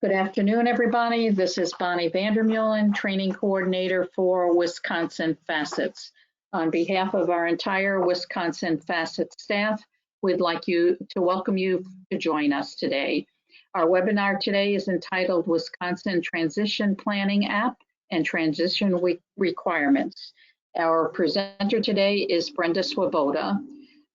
Good afternoon, everybody. This is Bonnie Vandermeulen, Training Coordinator for Wisconsin Facets. On behalf of our entire Wisconsin Facet staff, we'd like to welcome you to join us today. Our webinar today is entitled Wisconsin Transition Planning App and Transition Requirements. Our presenter today is Brenda Swoboda.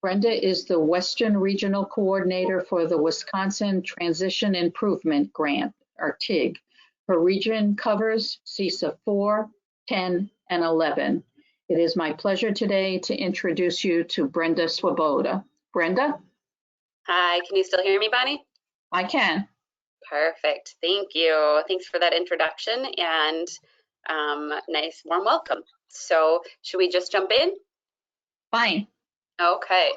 Brenda is the Western Regional Coordinator for the Wisconsin Transition Improvement Grant, or TIG. Her region covers CESA 4, 10, and 11. It is my pleasure today to introduce you to Brenda Swoboda. Brenda? Hi, can you still hear me, Bonnie? I can. Perfect, thank you. Thanks for that introduction and nice warm welcome. So should we just jump in? Fine. Okay,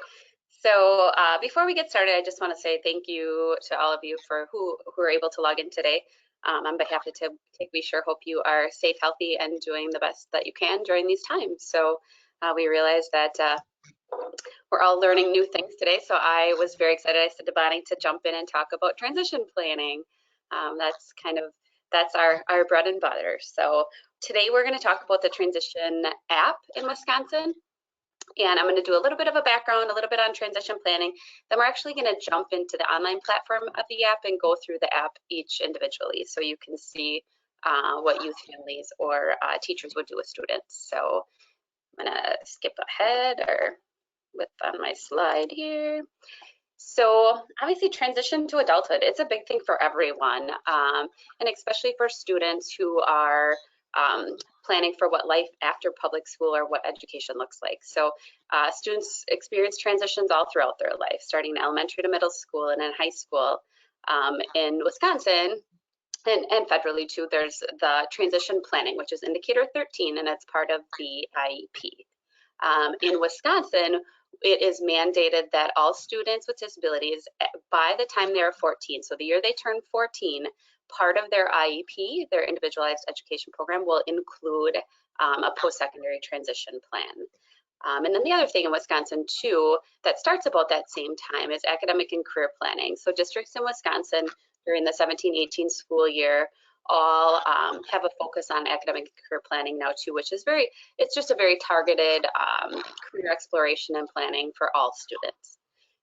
so before we get started, I just want to say thank you to all of you for who are able to log in today. On behalf of TIG, we sure hope you are safe, healthy, and doing the best that you can during these times. So we realize that we're all learning new things today. So I was very excited. I said to Bonnie to jump in and talk about transition planning. That's our bread and butter. So today we're going to talk about the transition app in Wisconsin. And I'm going to do a little bit of a background, a little bit on transition planning. Then we're actually going to jump into the online platform of the app and go through the app each individually so you can see what youth families or teachers would do with students. So I'm going to skip ahead or on my slide here. So obviously transition to adulthood, it's a big thing for everyone, and especially for students who are planning for what life after public school or what education looks like. So students experience transitions all throughout their life, starting in elementary to middle school and in high school. In Wisconsin, and federally too, there's the transition planning, which is indicator 13, and it's part of the IEP. In Wisconsin, it is mandated that all students with disabilities, by the time they are 14, so the year they turn 14, part of their IEP, their individualized education program, will include a post-secondary transition plan. And then the other thing in Wisconsin too, that starts about that same time, is academic and career planning. So districts in Wisconsin during the 17-18 school year all have a focus on academic and career planning now too, which is it's just a very targeted career exploration and planning for all students.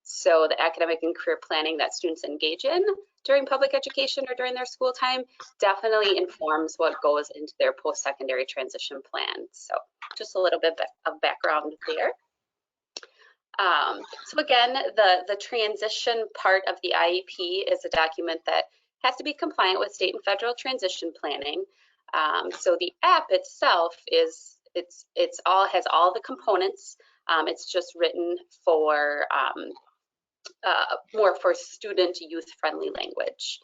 So the academic and career planning that students engage in during public education or during their school time definitely informs what goes into their post-secondary transition plan. So just a little bit of background there. So again, the transition part of the IEP is a document that has to be compliant with state and federal transition planning. So the app itself has all the components. It's just written for more for student youth-friendly language.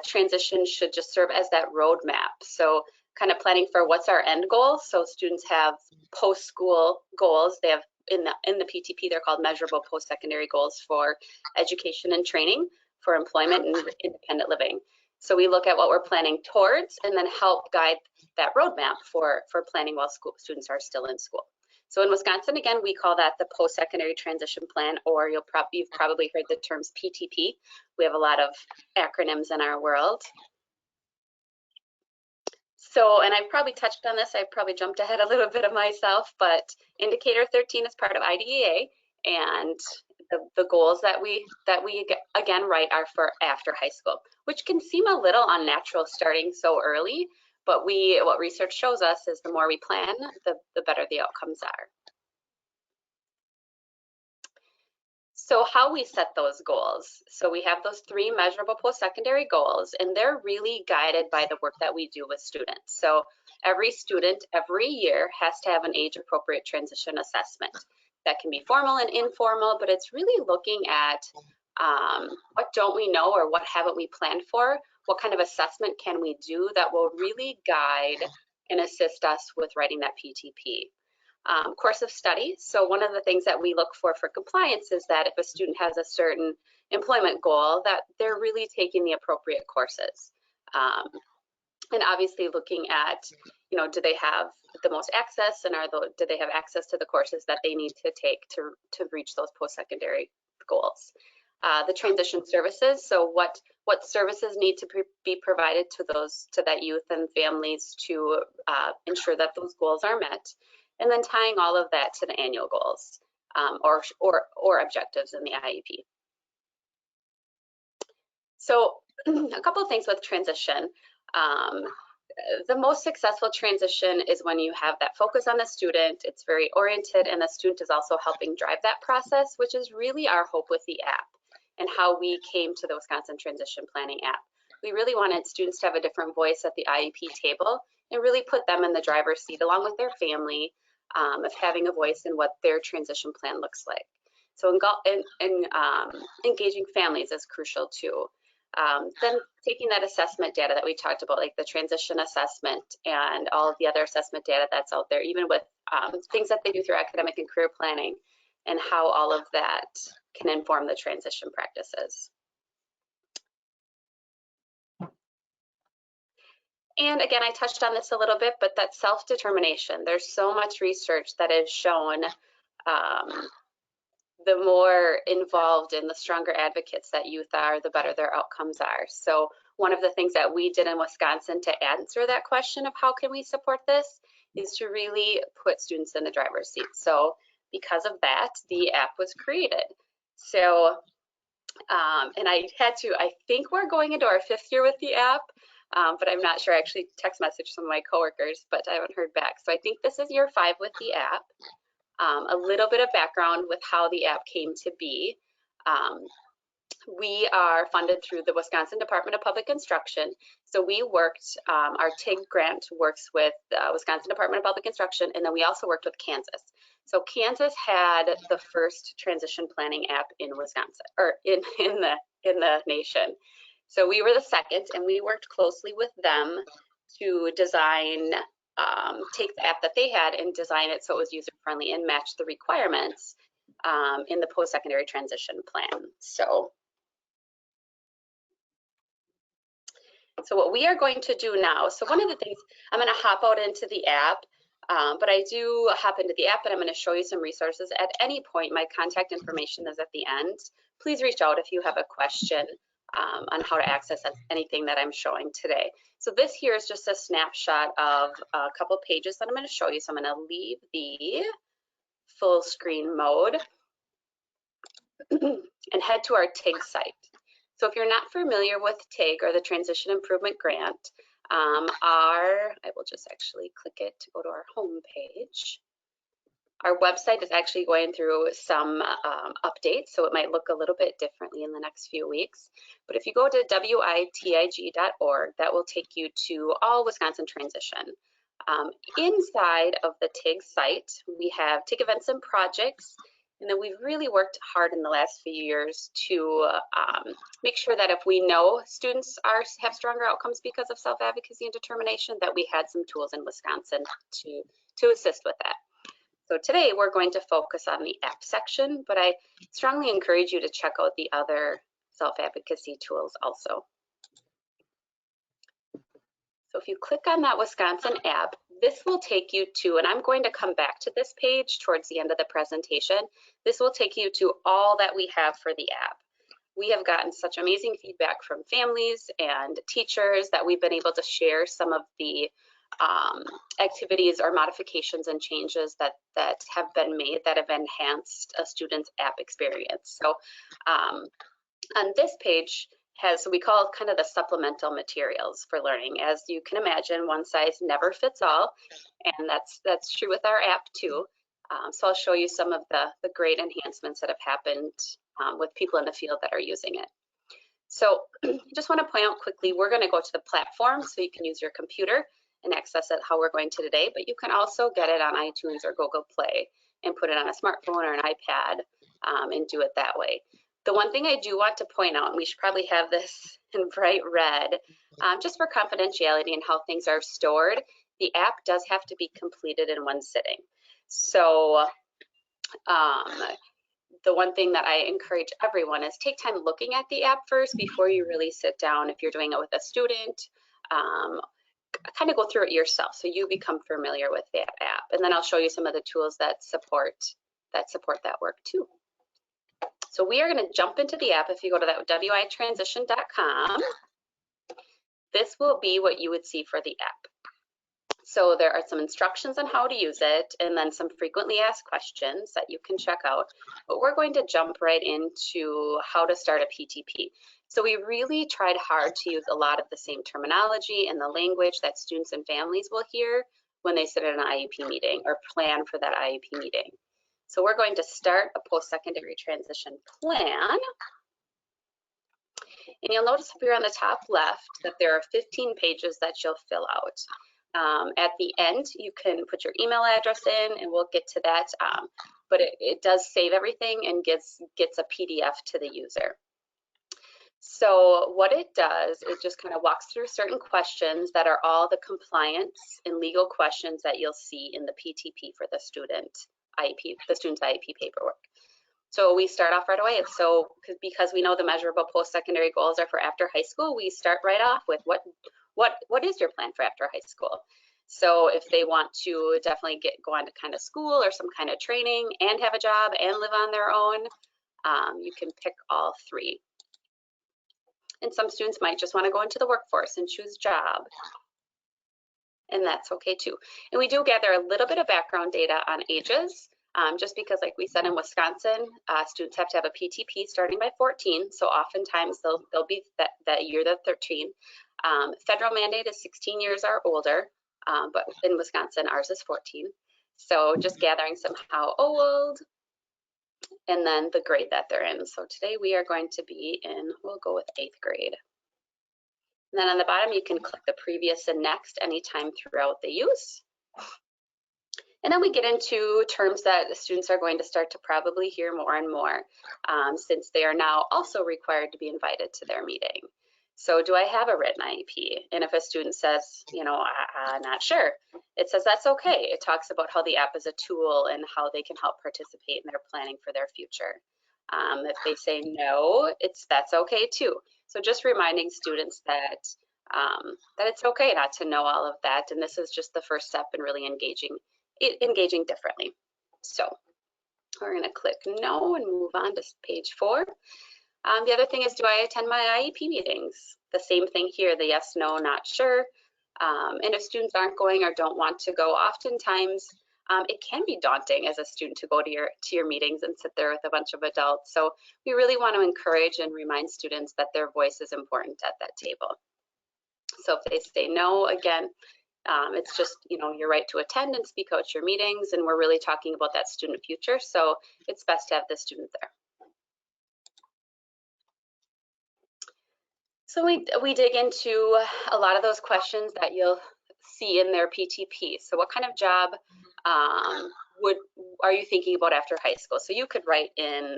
Transition should just serve as that roadmap. So kind of planning for what's our end goal. So students have post-school goals. They have in the PTP, they're called measurable post-secondary goals for education and training, for employment and independent living. So we look at what we're planning towards and then help guide that roadmap for planning while students are still in school. So in Wisconsin, again, we call that the post-secondary transition plan, or you've probably heard the terms PTP. We have a lot of acronyms in our world. So, and I've probably touched on this, I've probably jumped ahead a little bit of myself, but indicator 13 is part of IDEA, and the goals that we again write are for after high school, which can seem a little unnatural starting so early, but what research shows us is the more we plan, the better the outcomes are. So how we set those goals. So we have those 3 measurable post-secondary goals, and they're really guided by the work that we do with students. So every student, every year, has to have an age-appropriate transition assessment. That can be formal and informal, but it's really looking at what don't we know or what haven't we planned for? What kind of assessment can we do that will really guide and assist us with writing that PTP? Course of study. So one of the things that we look for compliance is that if a student has a certain employment goal, that they're really taking the appropriate courses. And obviously looking at, do they have the most access, and do they have access to the courses that they need to take to reach those post-secondary goals? the transition services. So what services need to be provided to that youth and families to ensure that those goals are met, and then tying all of that to the annual goals or objectives in the IEP. So a couple of things with transition. The most successful transition is when you have that focus on the student, it's very oriented, and the student is also helping drive that process, which is really our hope with the app and how we came to the Wisconsin Transition Planning app. We really wanted students to have a different voice at the IEP table and really put them in the driver's seat along with their family of having a voice in what their transition plan looks like. So engaging families is crucial too. Then taking that assessment data that we talked about, like the transition assessment and all of the other assessment data that's out there, even with things that they do through academic and career planning, and how all of that can inform the transition practices. And again, I touched on this a little bit, but that self-determination, there's so much research that has shown the more involved and the stronger advocates that youth are, the better their outcomes are. So one of the things that we did in Wisconsin to answer that question of how can we support this is to really put students in the driver's seat. So because of that, the app was created. So, and I think we're going into our 5th year with the app, but I'm not sure. I actually text messaged some of my coworkers, but I haven't heard back. So I think this is year 5 with the app. A little bit of background with how the app came to be. We are funded through the Wisconsin Department of Public Instruction. So we worked, our TIG grant works with the Wisconsin Department of Public Instruction, and then we also worked with Kansas. So Kansas had the first transition planning app in Wisconsin, or in the nation. So we were the second, and we worked closely with them to design, take the app that they had and design it so it was user-friendly and match the requirements in the post-secondary transition plan. So what we are going to do now, so one of the things, I'm going to hop out into the app, but I do hop into the app and I'm going to show you some resources. At any point, my contact information is at the end. Please reach out if you have a question on how to access anything that I'm showing today. So this here is just a snapshot of a couple pages that I'm going to show you. So I'm going to leave the full screen mode and head to our TIG site. So if you're not familiar with TIG, or the Transition Improvement Grant, I will just actually click it to go to our home page. Our website is actually going through some updates, so it might look a little bit differently in the next few weeks. But if you go to witig.org, that will take you to all Wisconsin Transition. Inside of the TIG site, we have TIG events and projects, and then we've really worked hard in the last few years to make sure that if we know students have stronger outcomes because of self-advocacy and determination, that we had some tools in Wisconsin to assist with that. So today we're going to focus on the app section, but I strongly encourage you to check out the other self-advocacy tools also. So if you click on that Wisconsin app, this will take you to, and I'm going to come back to this page towards the end of the presentation, this will take you to all that we have for the app. We have gotten such amazing feedback from families and teachers that we've been able to share some of the activities or modifications and changes that have been made that have enhanced a student's app experience. So on this page so we call it kind of the supplemental materials for learning. As you can imagine, one size never fits all, and that's true with our app too. So I'll show you some of the great enhancements that have happened with people in the field that are using it. So I just want to point out quickly, we're going to go to the platform so you can use your computer and access it how we're going to today, but you can also get it on iTunes or Google Play and put it on a smartphone or an iPad and do it that way. The one thing I do want to point out, and we should probably have this in bright red, just for confidentiality and how things are stored, the app does have to be completed in one sitting. So the one thing that I encourage everyone is take time looking at the app first before you really sit down. If you're doing it with a student, kind of go through it yourself so you become familiar with that app. And then I'll show you some of the tools that support that work too. So we are going to jump into the app. If you go to that witransition.com, this will be what you would see for the app. So there are some instructions on how to use it and then some frequently asked questions that you can check out. But we're going to jump right into how to start a PTP. So we really tried hard to use a lot of the same terminology and the language that students and families will hear when they sit in an IEP meeting or plan for that IEP meeting. So we're going to start a post-secondary transition plan. And you'll notice up here on the top left that there are 15 pages that you'll fill out. At the end, you can put your email address in, and we'll get to that. But it does save everything and gets a PDF to the user. So what it does, it just kind of walks through certain questions that are all the compliance and legal questions that you'll see in the PTP for the student's IEP paperwork. So we start off right away. So because we know the measurable post-secondary goals are for after high school, we start right off with what is your plan for after high school? So if they want to definitely go on to kind of school or some kind of training and have a job and live on their own, you can pick all three. And some students might just want to go into the workforce and choose job. And that's okay too. And we do gather a little bit of background data on ages, just because like we said in Wisconsin, students have to have a PTP starting by 14. So oftentimes they'll be that year they're 13. Federal mandate is 16 years or older, but in Wisconsin, ours is 14. So just gathering some how old, and then the grade that they're in. So today we are going to be in, we'll go with 8th grade. And then on the bottom, you can click the previous and next anytime throughout the use. And then we get into terms that the students are going to start to probably hear more and more, since they are now also required to be invited to their meeting. So do I have a written IEP? And if a student says, you know, I'm not sure, it says that's okay. It talks about how the app is a tool and how they can help participate in their planning for their future. If they say no, that's okay too. So just reminding students that it's okay not to know all of that, and this is just the first step in really engaging differently. So we're going to click no and move on to page 4. The other thing is, do I attend my IEP meetings? The same thing here, the yes, no, not sure. And if students aren't going or don't want to go, oftentimes it can be daunting as a student to go to your meetings and sit there with a bunch of adults. So we really want to encourage and remind students that their voice is important at that table. So if they say no, again, it's just, you know, your right to attend and speak out your meetings, and we're really talking about that student future. So it's best to have the student there. So we dig into a lot of those questions that you'll see in their PTP. So what kind of job are you thinking about after high school? So you could write in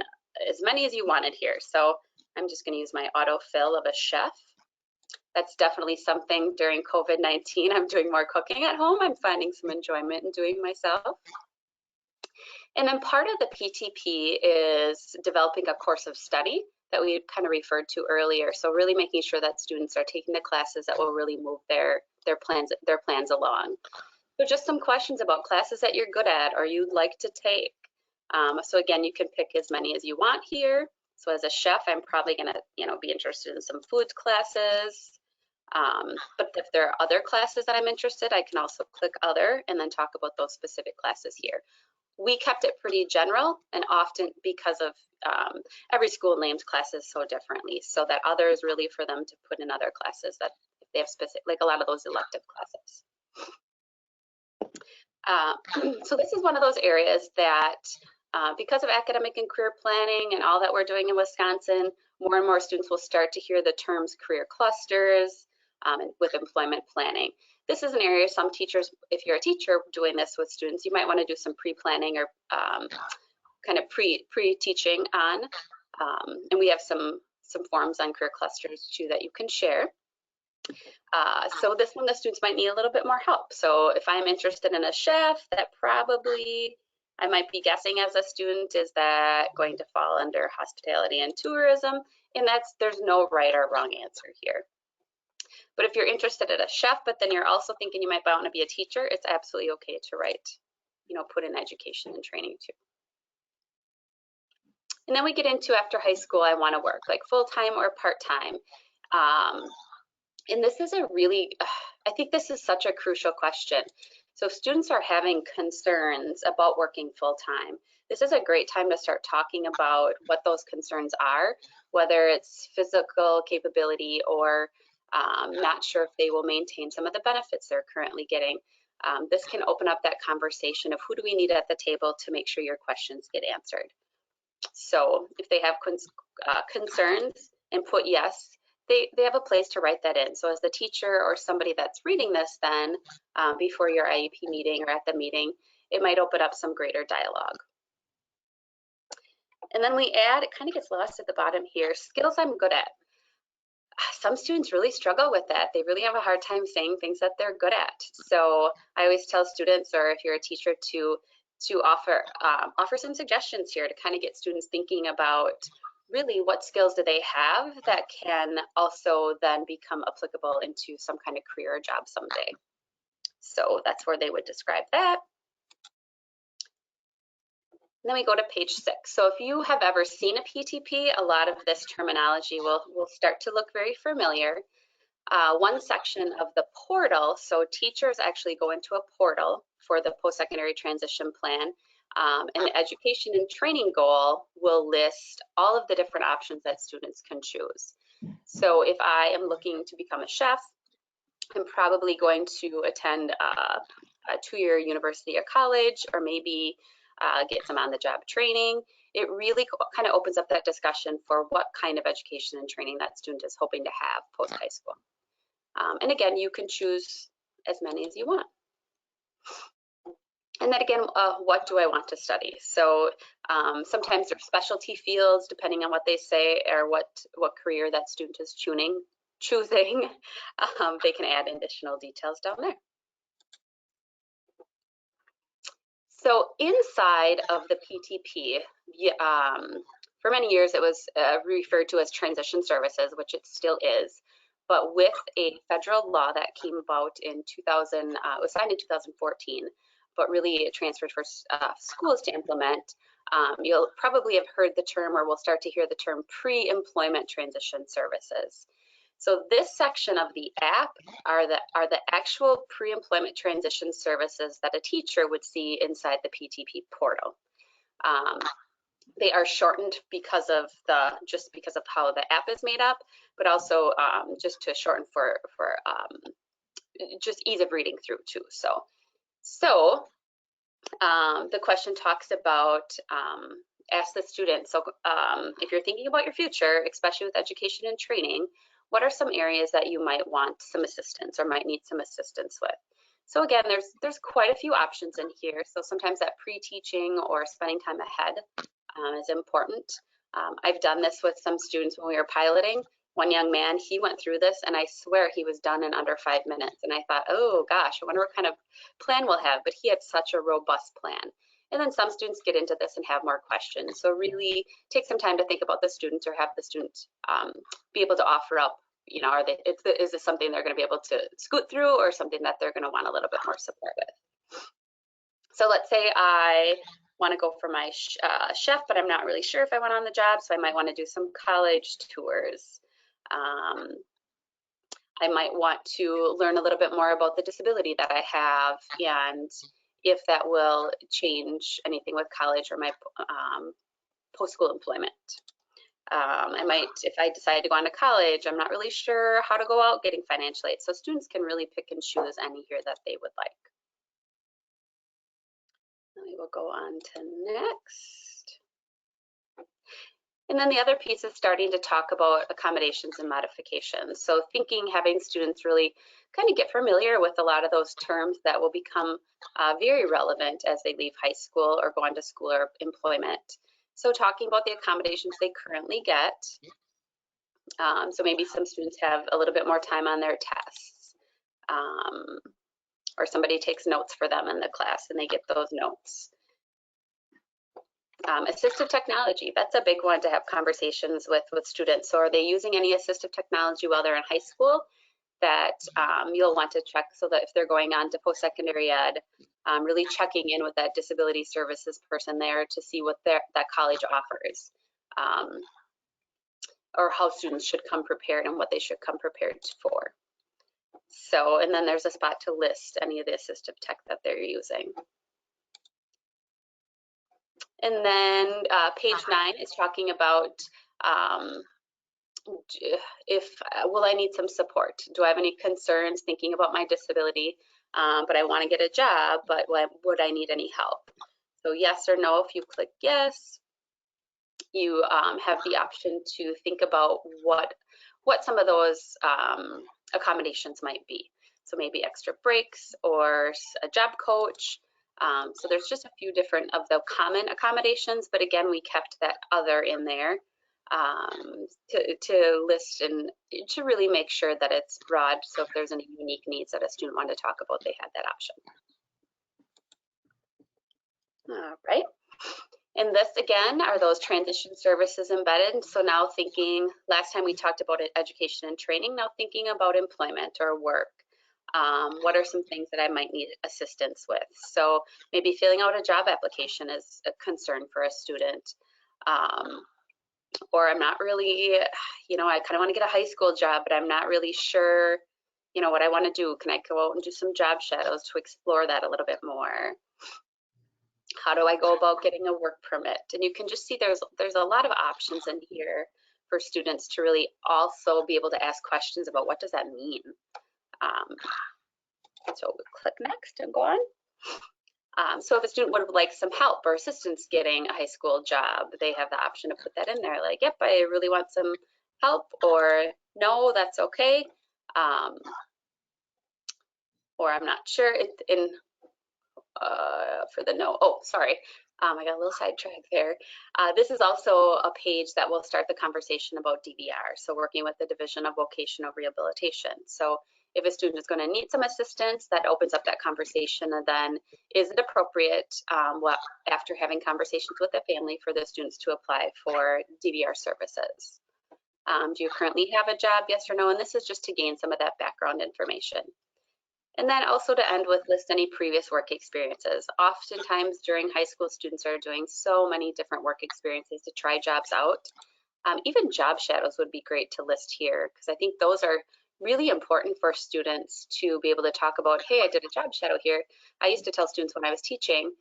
as many as you wanted here. So I'm just going to use my autofill of a chef. That's definitely something during COVID-19. I'm doing more cooking at home. I'm finding some enjoyment in doing myself. And then part of the PTP is developing a course of study that we kind of referred to earlier. So really making sure that students are taking the classes that will really move their plans along. So just some questions about classes that you're good at or you'd like to take. So again, you can pick as many as you want here. So as a chef, I'm probably gonna, be interested in some foods classes. But if there are other classes that I'm interested, I can also click other and then talk about those specific classes here. We kept it pretty general, and often because of every school names classes so differently, so that other is really for them to put in other classes that if they have specific, like a lot of those elective classes. So this is one of those areas that because of academic and career planning and all that we're doing in Wisconsin, more and more students will start to hear the terms career clusters with employment planning. This is an area some teachers, if you're a teacher doing this with students, you might want to do some pre-planning or kind of pre-teaching on. And we have some forms on career clusters too that you can share. So this one, the students might need a little bit more help. So if I'm interested in a chef, that probably, I might be guessing as a student, is that going to fall under hospitality and tourism? And there's no right or wrong answer here. But if you're interested in a chef, but then you're also thinking you might want to be a teacher, it's absolutely okay to write, put in education and training too. And then we get into after high school, I want to work like full-time or part-time. And this is a really, I think this is such a crucial question. So if students are having concerns about working full-time, this is a great time to start talking about what those concerns are, whether it's physical capability or not sure if they will maintain some of the benefits they're currently getting. This can open up that conversation of who do we need at the table to make sure your questions get answered. So if they have concerns and put yes, they have a place to write that in. So as the teacher or somebody that's reading this then before your IEP meeting or at the meeting, it might open up some greater dialogue. And then we add, it kind of gets lost at the bottom here, skills I'm good at. Some students really struggle with that. They really have a hard time saying things that they're good at. So I always tell students, or if you're a teacher, to offer some suggestions here to kind of get students thinking about really what skills do they have that can also then become applicable into some kind of career or job someday. So that's where they would describe that. And then we go to page 6. So if you have ever seen a PTP, a lot of this terminology will start to look very familiar. One section of the portal, so teachers actually go into a portal for the post-secondary transition plan, and the education and training goal will list all of the different options that students can choose. So if I am looking to become a chef, I'm probably going to attend a 2-year university or college, or maybe get some on-the-job training. It really kind of opens up that discussion for what kind of education and training that student is hoping to have post-high school. And again, you can choose as many as you want. And then again, what do I want to study? So sometimes there's specialty fields, depending on what they say, or what career that student is choosing. They can add additional details down there. So inside of the PTP, for many years it was referred to as transition services, which it still is. But with a federal law that came about in 2000, it was signed in 2014, but really it transferred for schools to implement. You'll probably have heard the term, or will start to hear the term, pre-employment transition services. So this section of the app are the actual pre-employment transition services that a teacher would see inside the PTP portal. They are shortened because of how the app is made up, but also just to shorten for just ease of reading through too. So the question talks about ask the student. So if you're thinking about your future, especially with education and training, what are some areas that you might want some assistance or might need some assistance with? So again, there's quite a few options in here. So sometimes that pre-teaching or spending time ahead is important. I've done this with some students when we were piloting. One young man, he went through this and I swear he was done in under 5 minutes. And I thought, oh gosh, I wonder what kind of plan we'll have, but he had such a robust plan. And then some students get into this and have more questions. So really take some time to think about the students, or have the students be able to offer up, you know, is this something they're going to be able to scoot through, or something that they're going to want a little bit more support with. So let's say I want to go for my chef, but I'm not really sure if I want on the job. So I might want to do some college tours. I might want to learn a little bit more about the disability that I have, and if that will change anything with college or my post-school employment. I might, if I decide to go on to college, I'm not really sure how to go out getting financial aid. So students can really pick and choose any here that they would like. We will go on to next. And then the other piece is starting to talk about accommodations and modifications. So having students really kind of get familiar with a lot of those terms that will become very relevant as they leave high school or go on to school or employment. So talking about the accommodations they currently get. So maybe some students have a little bit more time on their tests, or somebody takes notes for them in the class and they get those notes. Assistive technology, that's a big one to have conversations with students. So are they using any assistive technology while they're in high school that you'll want to check, so that if they're going on to post-secondary ed, really checking in with that disability services person there to see what that college offers. or how students should come prepared and what they should come prepared for. So, and then there's a spot to list any of the assistive tech that they're using. And then page 9 is talking about will I need some support? Do I have any concerns thinking about my disability, but I want to get a job, but would I need any help? So yes or no, if you click yes, you have the option to think about what some of those accommodations might be. So maybe extra breaks or a job coach. So there's just a few different of the common accommodations, but again, we kept that other in there to list and to really make sure that it's broad. So if there's any unique needs that a student wanted to talk about, they had that option. All right. And this again are those transition services embedded. So now thinking, last time we talked about education and training, now thinking about employment or work. What are some things that I might need assistance with? So maybe filling out a job application is a concern for a student. Or I'm not really, I kind of want to get a high school job, but I'm not really sure, what I want to do. Can I go out and do some job shadows to explore that a little bit more? How do I go about getting a work permit? And you can just see there's a lot of options in here for students to really also be able to ask questions about what does that mean. So we'll click next and go on. So if a student would like some help or assistance getting a high school job, they have the option to put that in there, like, yep, I really want some help, or no, that's okay. Or I'm not sure. For the no, oh, sorry. I got a little sidetracked there. This is also a page that will start the conversation about DVR, so working with the Division of Vocational Rehabilitation. So if a student is going to need some assistance, that opens up that conversation, and then is it appropriate, after having conversations with the family, for the students to apply for DVR services? Do you currently have a job, yes or no? And this is just to gain some of that background information. And then also to end with, list any previous work experiences. Oftentimes during high school, students are doing so many different work experiences to try jobs out. Even job shadows would be great to list here, because I think those are really important for students to be able to talk about, hey, I did a job shadow here. I used to tell students when I was teaching,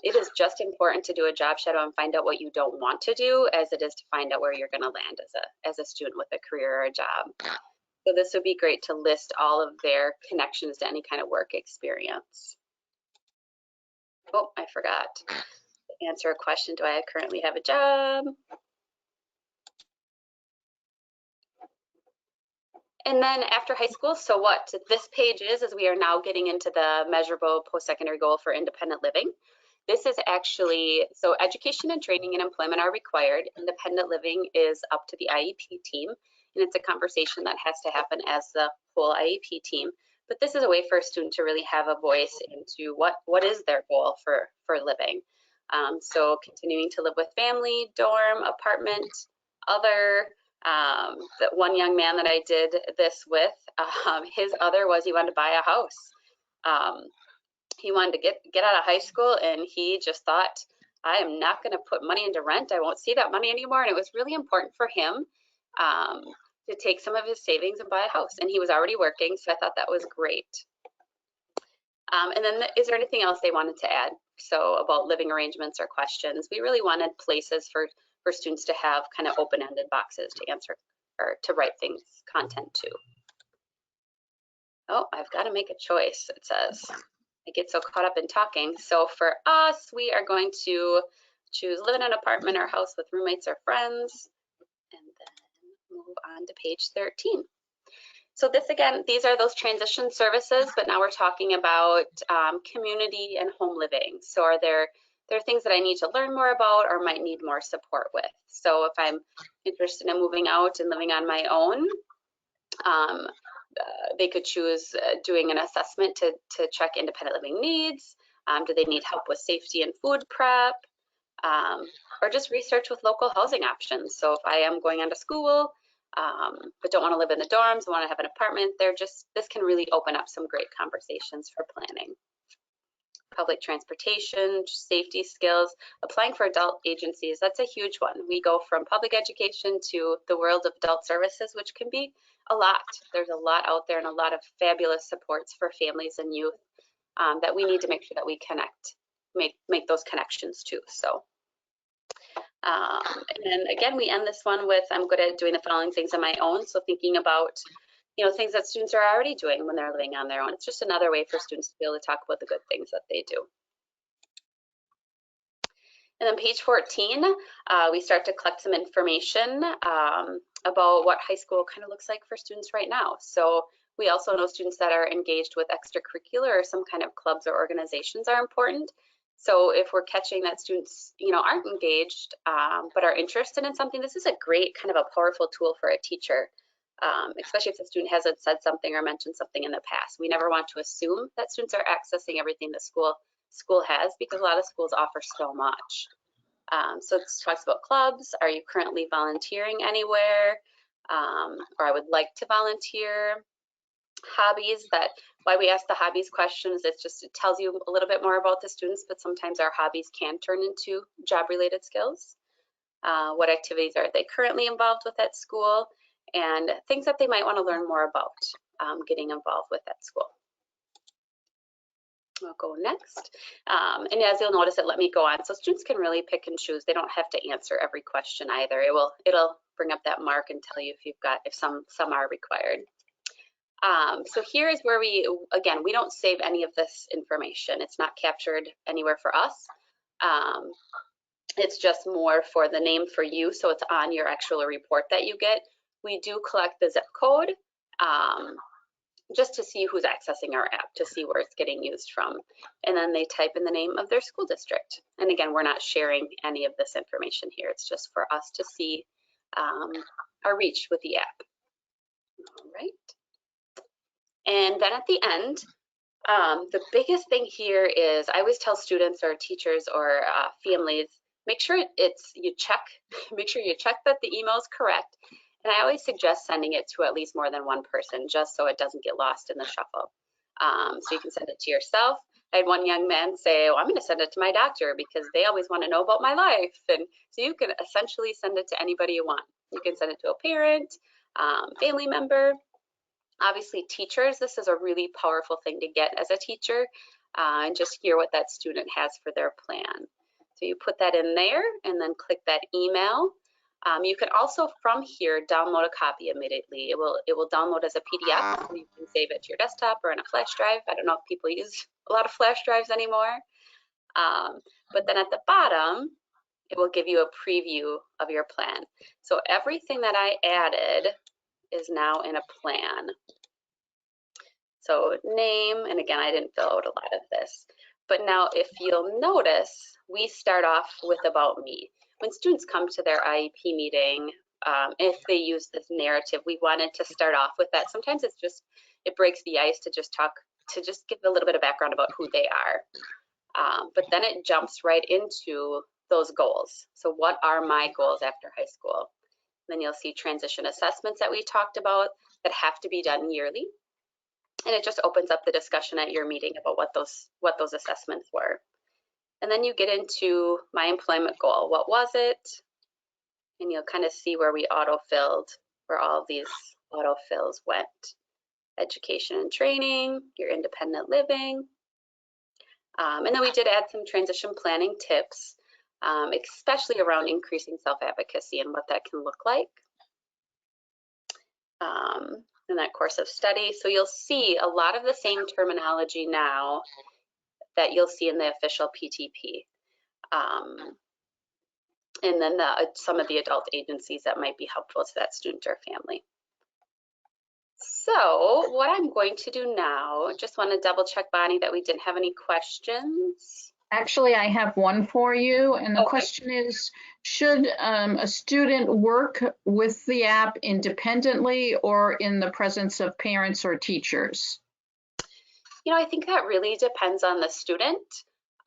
it is just important to do a job shadow and find out what you don't want to do as it is to find out where you're going to land as a student with a career or a job. So this would be great to list all of their connections to any kind of work experience. Oh, I forgot to answer a question. Do I currently have a job? And then after high school, so what this page is we are now getting into the measurable post-secondary goal for independent living. This is actually, so education and training and employment are required. Independent living is up to the IEP team, and it's a conversation that has to happen as the whole IEP team. But this is a way for a student to really have a voice into what is their goal for living. So continuing to live with family, dorm, apartment, other. That one young man that I did this with, his other was he wanted to buy a house. He wanted to get out of high school, and he just thought, I am not going to put money into rent. I won't see that money anymore. And it was really important for him to take some of his savings and buy a house. And he was already working, so I thought that was great. And then is there anything else they wanted to add? So about living arrangements or questions, we really wanted places for students to have kind of open-ended boxes to answer or to write things, content to. Oh, I've got to make a choice, it says. I get so caught up in talking. So for us, we are going to choose live in an apartment or house with roommates or friends, and then move on to page 13. So this again, these are those transition services, but now we're talking about community and home living. So are there are things that I need to learn more about or might need more support with. So if I'm interested in moving out and living on my own, they could choose doing an assessment to check independent living needs. Do they need help with safety and food prep? Or just research with local housing options. So if I am going on to school, but don't want to live in the dorms, want to have an apartment, this can really open up some great conversations for planning. public transportation, safety skills, applying for adult agencies. That's a huge one. We go from public education to the world of adult services, which can be a lot. There's a lot out there and a lot of fabulous supports for families and youth that we need to make sure that we connect, make those connections too. So, and then again, we end this one with, I'm good at doing the following things on my own. So thinking about, things that students are already doing when they're living on their own. It's just another way for students to be able to talk about the good things that they do. And then page 14, we start to collect some information about what high school kind of looks like for students right now. So we also know students that are engaged with extracurricular or some kind of clubs or organizations are important. So if we're catching that students, aren't engaged but are interested in something, this is a great kind of a powerful tool for a teacher, especially if the student hasn't said something or mentioned something in the past. We never want to assume that students are accessing everything the school has, because a lot of schools offer so much. So it talks about clubs. Are you currently volunteering anywhere? Or I would like to volunteer. Hobbies, why we ask the hobbies questions, it tells you a little bit more about the students, but sometimes our hobbies can turn into job-related skills. What activities are they currently involved with at school, and things that they might want to learn more about getting involved with at school. I'll go next. And as you'll notice, it let me go on. So students can really pick and choose. They don't have to answer every question either. It'll bring up that mark and tell you if some are required. So here is where we don't save any of this information. It's not captured anywhere for us. It's just more for the name for you, so it's on your actual report that you get. We do collect the zip code just to see who's accessing our app, to see where it's getting used from. And then they type in the name of their school district. And again, we're not sharing any of this information here. It's just for us to see our reach with the app. All right. And then at the end, the biggest thing here is I always tell students or teachers or families, make sure you check that the email is correct. And I always suggest sending it to at least more than one person, just so it doesn't get lost in the shuffle. So you can send it to yourself. I had one young man say, I'm going to send it to my doctor because they always want to know about my life. And so you can essentially send it to anybody you want. You can send it to a parent, family member. Obviously, teachers, this is a really powerful thing to get as a teacher and just hear what that student has for their plan. So you put that in there and then click that email. You can also from here download a copy immediately. It will download as a PDF. So you can save it to your desktop or in a flash drive. I don't know if people use a lot of flash drives anymore. But then at the bottom, it will give you a preview of your plan. So everything that I added is now in a plan. So name, and again, I didn't fill out a lot of this, but now if you'll notice, we start off with about me. When students come to their IEP meeting, if they use this narrative, we wanted to start off with that. Sometimes it breaks the ice to just give a little bit of background about who they are. But then it jumps right into those goals. So what are my goals after high school? Then you'll see transition assessments that we talked about that have to be done yearly. And it just opens up the discussion at your meeting about what those assessments were. And then you get into my employment goal. What was it? And you'll kind of see where we auto-filled, where all of these auto-fills went. Education and training, your independent living. And then we did add some transition planning tips, especially around increasing self-advocacy and what that can look like in that course of study. So you'll see a lot of the same terminology now that you'll see in the official PTP. And then some of the adult agencies that might be helpful to that student or family. So what I'm going to do now, just want to double check, Bonnie, that we didn't have any questions. Actually, I have one for you, and the question is, should a student work with the app independently or in the presence of parents or teachers? I think that really depends on the student.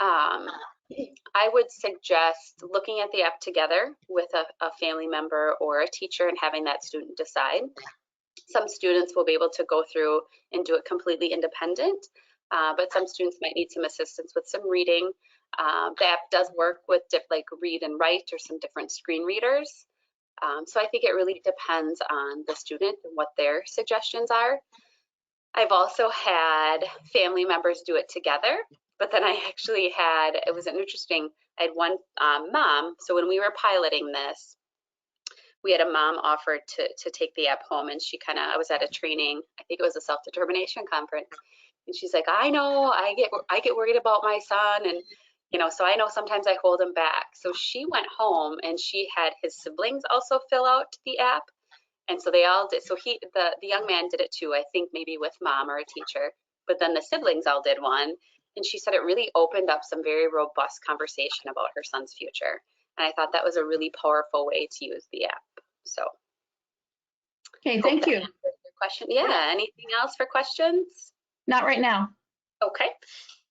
I would suggest looking at the app together with a family member or a teacher and having that student decide. Some students will be able to go through and do it completely independent. but some students might need some assistance with some reading. The app does work with like read and write or some different screen readers. So I think it really depends on the student and what their suggestions are. I've also had family members do it together, but then I actually had, it was an interesting, I had one mom, so when we were piloting this, we had a mom offer to take the app home, and she I was at a training, I think it was a self-determination conference, and she's like, I know, I get worried about my son, and so I know sometimes I hold him back. So she went home and she had his siblings also fill out the app. And so they all did. So the young man did it too, I think maybe with mom or a teacher, but then the siblings all did one. And she said it really opened up some very robust conversation about her son's future. And I thought that was a really powerful way to use the app. So. Okay, thank you. Question. Yeah, anything else for questions? Not right now. Okay.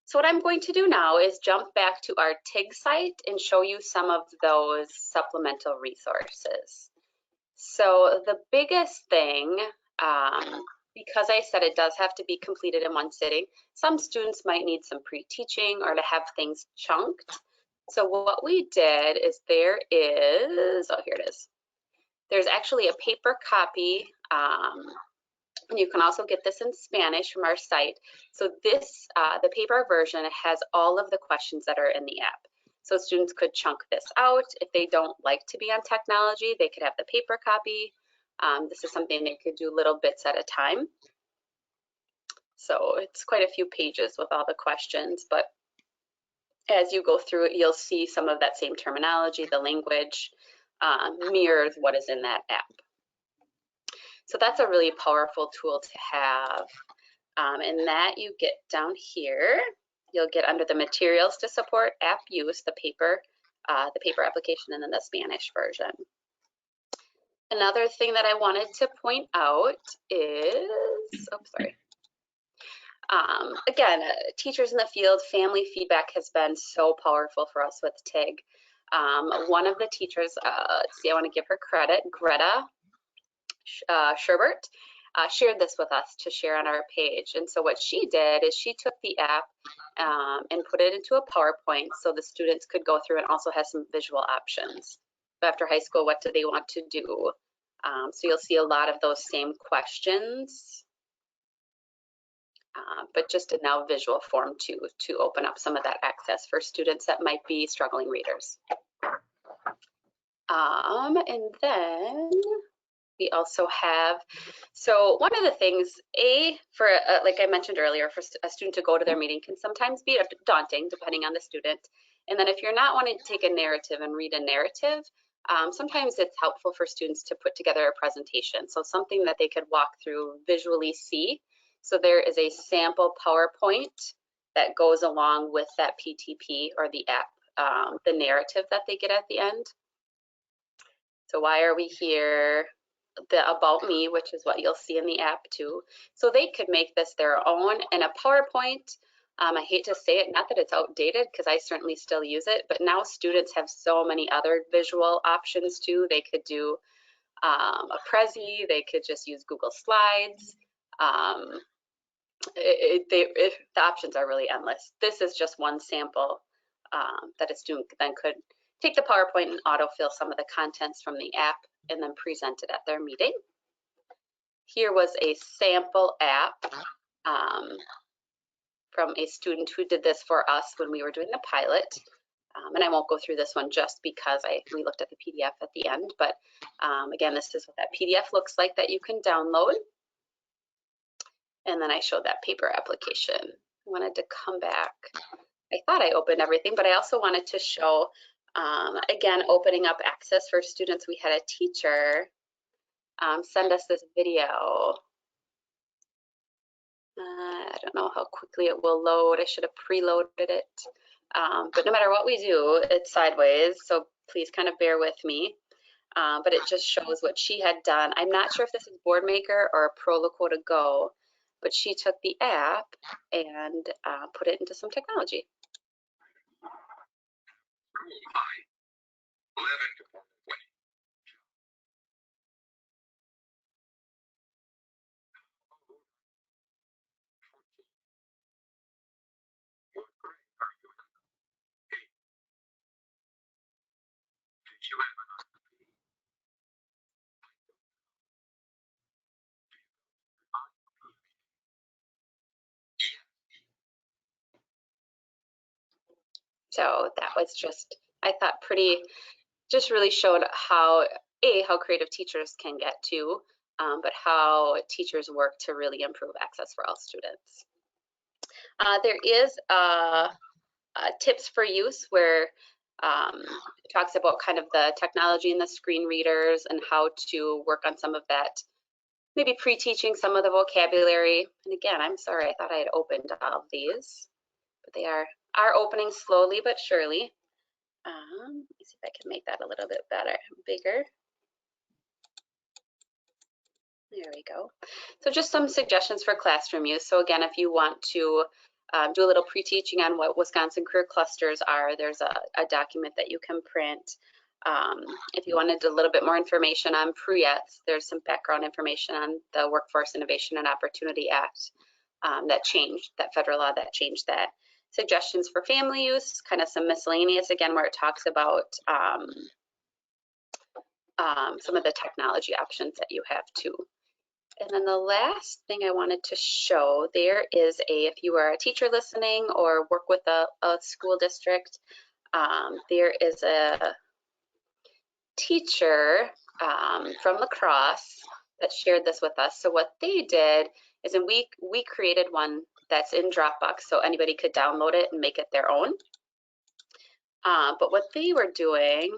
So what I'm going to do now is jump back to our TIG site and show you some of those supplemental resources. So the biggest thing, because I said it does have to be completed in one sitting, some students might need some pre-teaching or to have things chunked. So what we did is here it is. There's actually a paper copy, and you can also get this in Spanish from our site. So this, the paper version has all of the questions that are in the app. So students could chunk this out. If they don't like to be on technology, they could have the paper copy. This is something they could do little bits at a time. So it's quite a few pages with all the questions, but as you go through it, you'll see some of that same terminology, the language mirrors what is in that app. So that's a really powerful tool to have. And that you get down here, you'll get under the materials to support app use, the paper application, and then the Spanish version. Another thing that I wanted to point out is, again, teachers in the field, family feedback has been so powerful for us with TIG. One of the teachers, let's see, I want to give her credit, Greta Sherbert, shared this with us to share on our page. And so what she did is she took the app and put it into a PowerPoint so the students could go through and also has some visual options. So after high school, what do they want to do? So you'll see a lot of those same questions, but just in now visual form to open up some of that access for students that might be struggling readers. And then we also have, so one of the things, for like I mentioned earlier, for a student to go to their meeting can sometimes be daunting depending on the student. And then if you're not wanting to take a narrative and read a narrative, sometimes it's helpful for students to put together a presentation. So something that they could walk through, visually see. So there is a sample PowerPoint that goes along with that PTP or the app, the narrative that they get at the end. So why are we here? The About Me, which is what you'll see in the app too. So they could make this their own in a PowerPoint. I hate to say it, not that it's outdated, because I certainly still use it, but now students have so many other visual options too. They could do a Prezi, they could just use Google Slides. The options are really endless. This is just one sample that a student then could take the PowerPoint and autofill some of the contents from the app and then present it at their meeting. Here was a sample app from a student who did this for us when we were doing the pilot. And I won't go through this one just because we looked at the PDF at the end, but again, this is what that PDF looks like that you can download. And then I showed that paper application. I wanted to come back. I thought I opened everything, but I also wanted to show, again, opening up access for students. We had a teacher send us this video. I don't know how quickly it will load. I should have preloaded it. But no matter what we do, it's sideways, so please kind of bear with me. But it just shows what she had done. I'm not sure if this is Boardmaker or Prolakota Go, but she took the app and put it into some technology. So that was just, I thought just really showed how creative teachers can get to, but how teachers work to really improve access for all students. There is tips for use where it talks about kind of the technology and the screen readers and how to work on some of that, maybe pre-teaching some of the vocabulary. And again, I'm sorry, I thought I had opened all of these, but they are opening slowly but surely. Let me see if I can make that a little bit bigger. There we go. So just some suggestions for classroom use. So again, if you want to do a little pre-teaching on what Wisconsin career clusters are, there's a document that you can print. If you wanted a little bit more information on PREETs, there's some background information on the Workforce Innovation and Opportunity Act that changed, that federal law that changed that. Suggestions for family use, kind of some miscellaneous again, where it talks about some of the technology options that you have too. And then the last thing I wanted to show, there is if you are a teacher listening or work with a school district, there is a teacher from La Crosse that shared this with us. So what they did is we created one that's in Dropbox so anybody could download it and make it their own. But what they were doing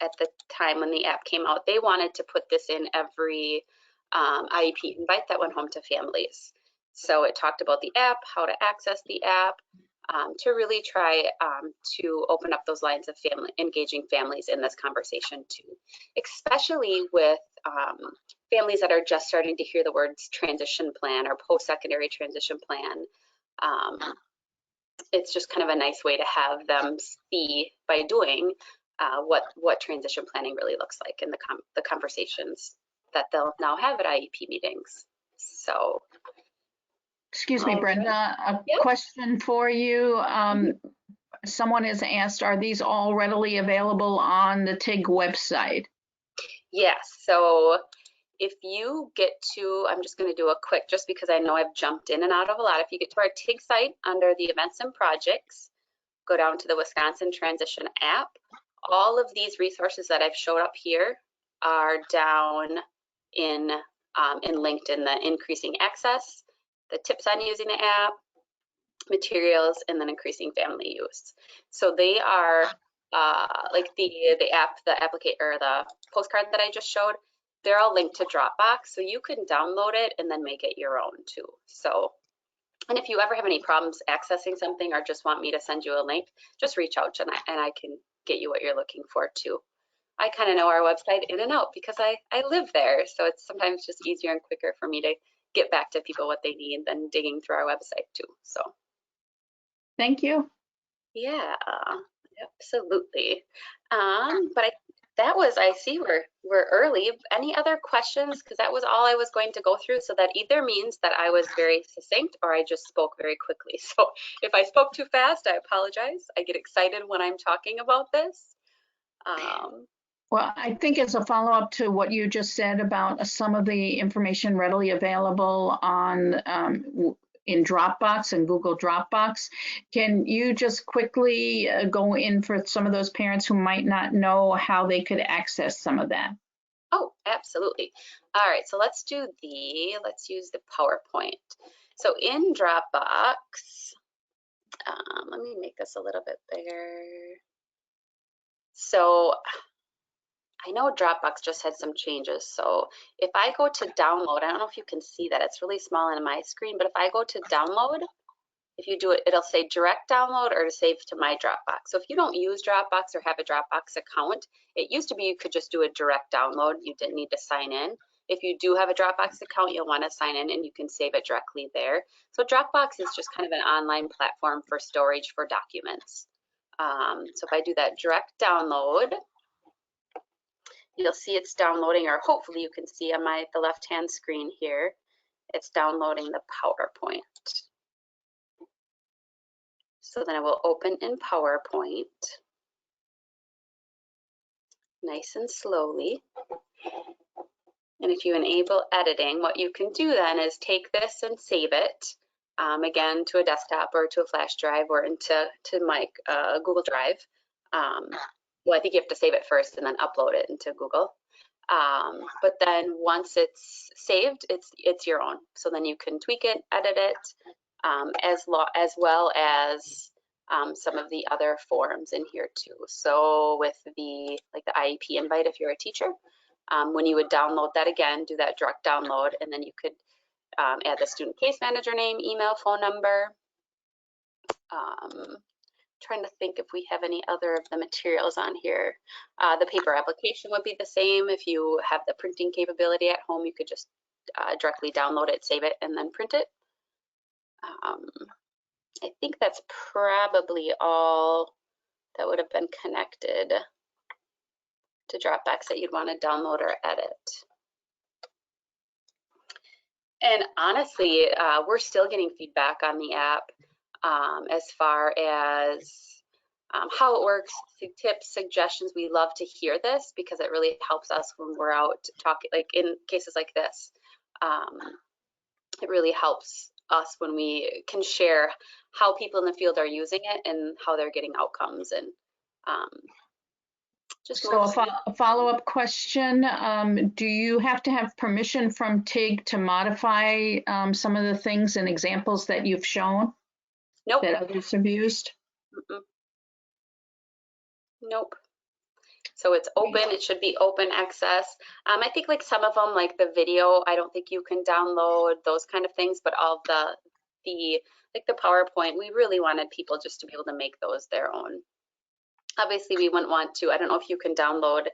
at the time when the app came out, they wanted to put this in every IEP invite that went home to families. So it talked about the app, how to access the app, to really try to open up those lines of engaging families in this conversation too, especially with families that are just starting to hear the words transition plan or post-secondary transition plan. It's just kind of a nice way to have them see by doing what transition planning really looks like in the conversations that they'll now have at IEP meetings. So, excuse me, Brenda, a question for you. Someone has asked, are these all readily available on the TIG website? Yes, so if you get to, I'm just going to do a quick, just because I know I've jumped in and out of a lot. If you get to our TIG site under the events and projects, go down to the Wisconsin Transition app. All of these resources that I've showed up here are down in linked in the increasing access, the tips on using the app, materials, and then increasing family use. So they are like the app, or the postcard that I just showed, they're all linked to Dropbox, so you can download it and then make it your own too. So, and if you ever have any problems accessing something or just want me to send you a link, just reach out and I can get you what you're looking for too. I kind of know our website in and out because I live there, so it's sometimes just easier and quicker for me to get back to people what they need than digging through our website too. So, thank you. Yeah, absolutely. But I see we're early. Any other questions? Because that was all I was going to go through. So that either means that I was very succinct or I just spoke very quickly. So if I spoke too fast, I apologize. I get excited when I'm talking about this. Well, I think as a follow-up to what you just said about some of the information readily available on in Dropbox and Google Dropbox, can you just quickly go in for some of those parents who might not know how they could access some of that? Oh, absolutely. All right, so let's use the PowerPoint. So in Dropbox, let me make this a little bit bigger. So I know Dropbox just had some changes. So if I go to download, I don't know if you can see that, it's really small on my screen, but if I go to download, if you do it, it'll say direct download or to save to my Dropbox. So if you don't use Dropbox or have a Dropbox account, it used to be you could just do a direct download. You didn't need to sign in. If you do have a Dropbox account, you'll want to sign in and you can save it directly there. So Dropbox is just kind of an online platform for storage for documents. So if I do that direct download, you'll see it's downloading, or hopefully you can see on the left-hand screen here, it's downloading the PowerPoint. So then I will open in PowerPoint. nice and slowly. And if you enable editing, what you can do then is take this and save it, again, to a desktop or to a flash drive or into my Google Drive. Well, I think you have to save it first and then upload it into Google. But then once it's saved, it's your own. So then you can tweak it, edit it, as well as some of the other forms in here too. So with the IEP invite, if you're a teacher, when you would download that, again, do that direct download, and then you could add the student case manager name, email, phone number. Trying to think if we have any other of the materials on here. The paper application would be the same. If you have the printing capability at home, you could just directly download it, save it, and then print it. I think that's probably all that would have been connected to Dropbox that you'd want to download or edit. And honestly, we're still getting feedback on the app as far as how it works, tips, suggestions. We love to hear this because it really helps us when we're out talking, like in cases like this. It really helps us when we can share how people in the field are using it and how they're getting outcomes. And so a follow-up question, do you have to have permission from TIG to modify some of the things and examples that you've shown? Nope. That others have used? Nope. So it's open, it should be open access. I think like some of them, like the video, I don't think you can download those kind of things, but all the like the PowerPoint, we really wanted people just to be able to make those their own. Obviously we wouldn't want to, I don't know if you can download,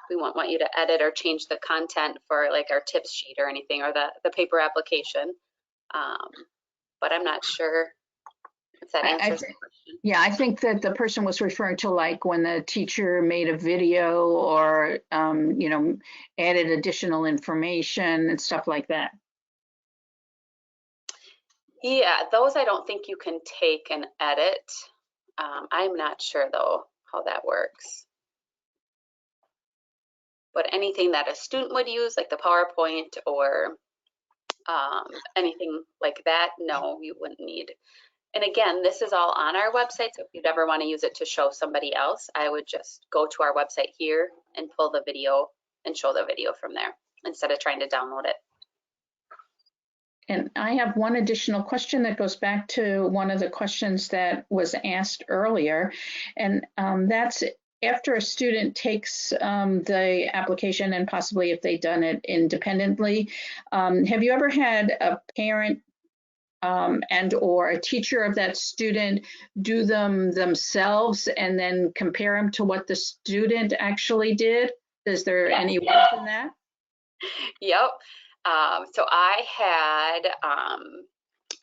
we won't want you to edit or change the content for like our tips sheet or anything, or the paper application. But I'm not sure if that answers the question. Yeah, I think that the person was referring to like when the teacher made a video or, you know, added additional information and stuff like that. Yeah, those I don't think you can take and edit. I'm not sure though how that works. But anything that a student would use, like the PowerPoint or anything like that, no, you wouldn't need. And again, this is all on our website, so if you'd ever want to use it to show somebody else, I would just go to our website here and pull the video and show the video from there instead of trying to download it. And I have one additional question that goes back to one of the questions that was asked earlier, and that's after a student takes the application, and possibly if they've done it independently, have you ever had a parent and or a teacher of that student do them themselves and then compare them to what the student actually did? Is there any work in that? Yep. So I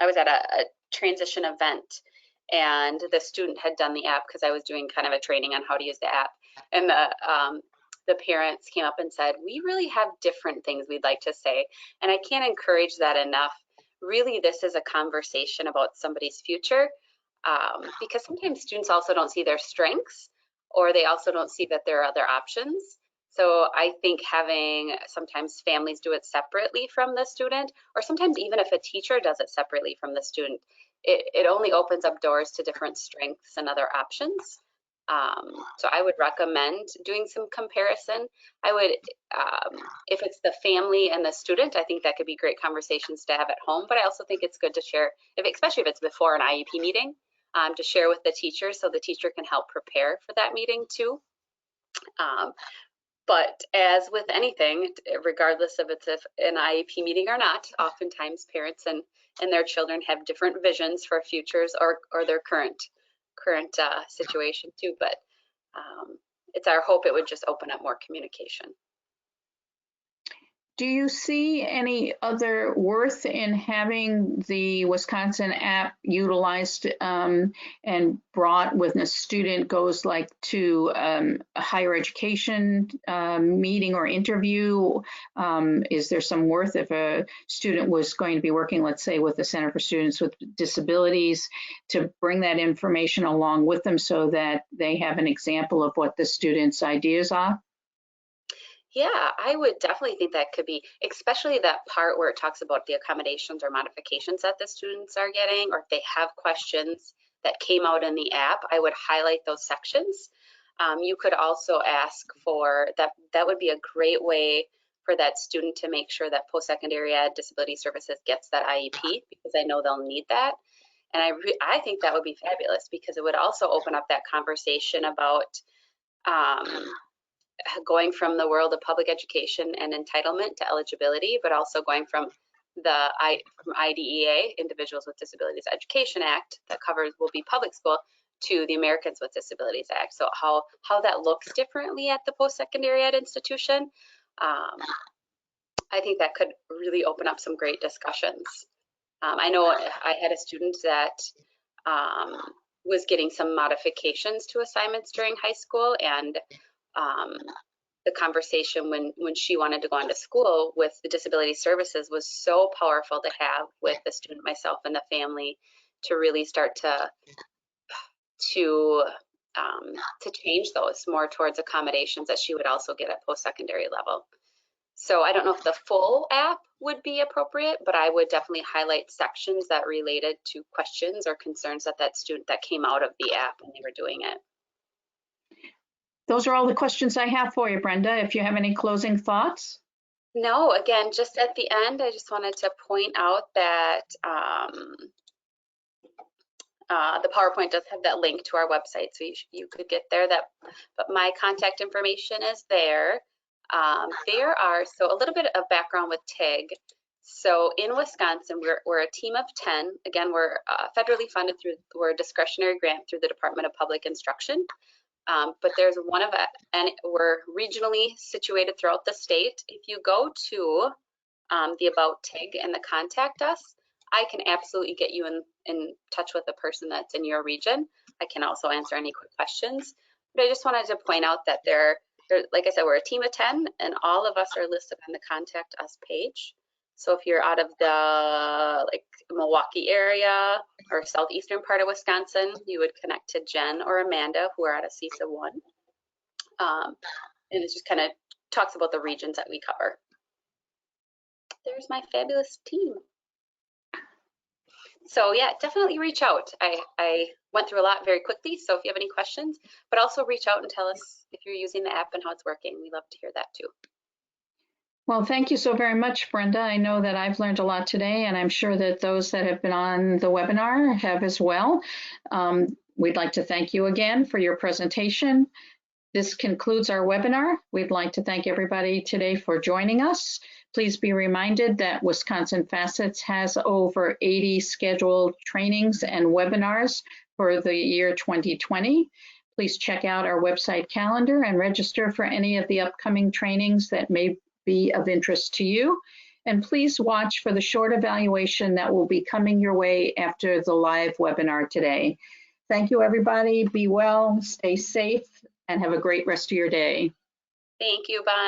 was at a transition event, and the student had done the app because I was doing kind of a training on how to use the app. And the parents came up and said, we really have different things we'd like to say. And I can't encourage that enough. Really, this is a conversation about somebody's future, because sometimes students also don't see their strengths, or they also don't see that there are other options. So I think having sometimes families do it separately from the student, or sometimes even if a teacher does it separately from the student, it only opens up doors to different strengths and other options. So I would recommend doing some comparison. I would, if it's the family and the student, I think that could be great conversations to have at home, but I also think it's good to share, especially if it's before an IEP meeting, to share with the teacher so the teacher can help prepare for that meeting too. But as with anything, regardless of it's an IEP meeting or not, oftentimes parents and their children have different visions for futures or their current situation too. But it's our hope it would just open up more communication. Do you see any other worth in having the Wisconsin app utilized and brought when a student goes like to a higher education meeting or interview? Is there some worth if a student was going to be working, let's say, with the Center for Students with Disabilities, to bring that information along with them so that they have an example of what the student's ideas are? Yeah, I would definitely think that could be, especially that part where it talks about the accommodations or modifications that the students are getting, or if they have questions that came out in the app, I would highlight those sections. You could also ask for that. That would be a great way for that student to make sure that post-secondary ed disability services gets that IEP, because I know they'll need that. And I think that would be fabulous, because it would also open up that conversation about going from the world of public education and entitlement to eligibility, but also going from from IDEA, Individuals with Disabilities Education Act, that covers will be public school, to the Americans with Disabilities Act. So how that looks differently at the post-secondary ed institution, I think that could really open up some great discussions. I know I had a student that was getting some modifications to assignments during high school, and the conversation when she wanted to go on to school with the disability services was so powerful to have with the student, myself, and the family, to really start to change those more towards accommodations that she would also get at post-secondary level. So I don't know if the full app would be appropriate, but I would definitely highlight sections that related to questions or concerns that student that came out of the app when they were doing it. Those are all the questions I have for you, Brenda. If you have any closing thoughts. No, again, just at the end, I just wanted to point out that the PowerPoint does have that link to our website, so you could get there. But my contact information is there. So a little bit of background with TIG. So in Wisconsin, we're a team of 10. Again, we're federally funded we're a discretionary grant through the Department of Public Instruction. But there's and we're regionally situated throughout the state. If you go to the About TIG and the Contact Us, I can absolutely get you in touch with a person that's in your region. I can also answer any quick questions. But I just wanted to point out that like I said, we're a team of 10, and all of us are listed on the Contact Us page. So if you're out of the Milwaukee area or southeastern part of Wisconsin, you would connect to Jen or Amanda, who are out of CESA 1. And it just kind of talks about the regions that we cover. There's my fabulous team. So yeah, definitely reach out. I went through a lot very quickly, so if you have any questions, but also reach out and tell us if you're using the app and how it's working. We love to hear that too. Well, thank you so very much, Brenda. I know that I've learned a lot today, and I'm sure that those that have been on the webinar have as well. We'd like to thank you again for your presentation. This concludes our webinar. We'd like to thank everybody today for joining us. Please be reminded that Wisconsin Facets has over 80 scheduled trainings and webinars for the year 2020. Please check out our website calendar and register for any of the upcoming trainings that may be of interest to you. And please watch for the short evaluation that will be coming your way after the live webinar today. Thank you, everybody. Be well, stay safe, and have a great rest of your day. Thank you, Bonnie.